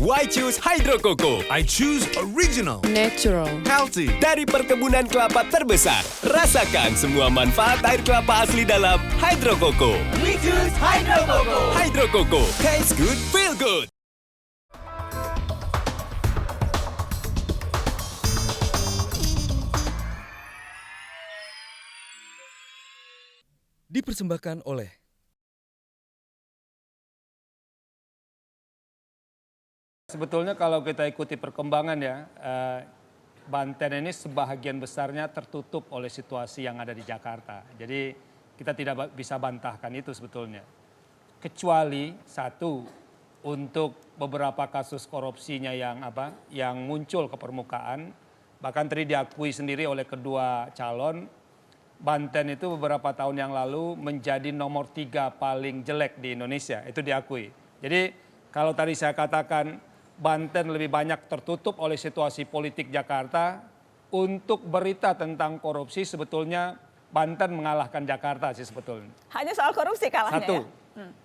Why choose Hydro Coco? I choose original. Natural. Healthy. Dari perkebunan kelapa terbesar. Rasakan semua manfaat air kelapa asli dalam Hydro Coco. We choose Hydro Coco. Hydro Coco, taste good, feel good. Dipersembahkan oleh Sebetulnya kalau kita ikuti perkembangan ya, Banten ini sebahagian besarnya tertutup oleh situasi yang ada di Jakarta. Jadi kita tidak bisa bantahkan itu sebetulnya. Kecuali satu, untuk beberapa kasus korupsinya yang muncul ke permukaan, bahkan tadi diakui sendiri oleh kedua calon, Banten itu beberapa tahun yang lalu menjadi nomor 3 paling jelek di Indonesia, itu diakui. Jadi kalau tadi saya katakan Banten lebih banyak tertutup oleh situasi politik Jakarta, untuk berita tentang korupsi sebetulnya Banten mengalahkan Jakarta sih sebetulnya. Hanya soal korupsi kalahnya Satu.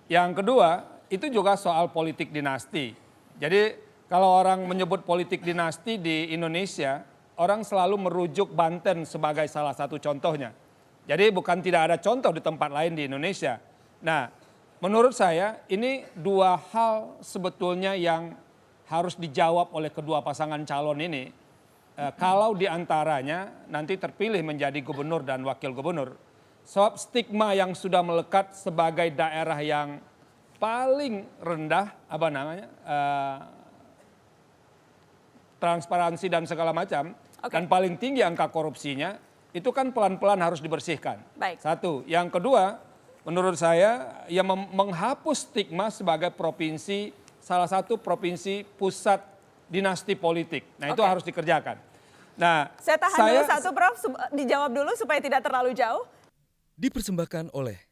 ya? Yang kedua, itu juga soal politik dinasti. Jadi kalau orang menyebut politik dinasti di Indonesia, orang selalu merujuk Banten sebagai salah satu contohnya. Jadi bukan tidak ada contoh di tempat lain di Indonesia. Nah, menurut saya ini dua hal sebetulnya yang harus dijawab oleh kedua pasangan calon ini. Kalau diantaranya nanti terpilih menjadi gubernur dan wakil gubernur. Sebab stigma yang sudah melekat sebagai daerah yang paling rendah, transparansi dan segala macam, dan paling tinggi angka korupsinya, itu kan pelan-pelan harus dibersihkan. Baik. Satu. Yang kedua, menurut saya, yang menghapus stigma sebagai provinsi, salah satu provinsi pusat dinasti politik. Nah itu harus dikerjakan. Nah, Saya tahan dulu satu Prof, dijawab dulu supaya tidak terlalu jauh. dipersembahkan oleh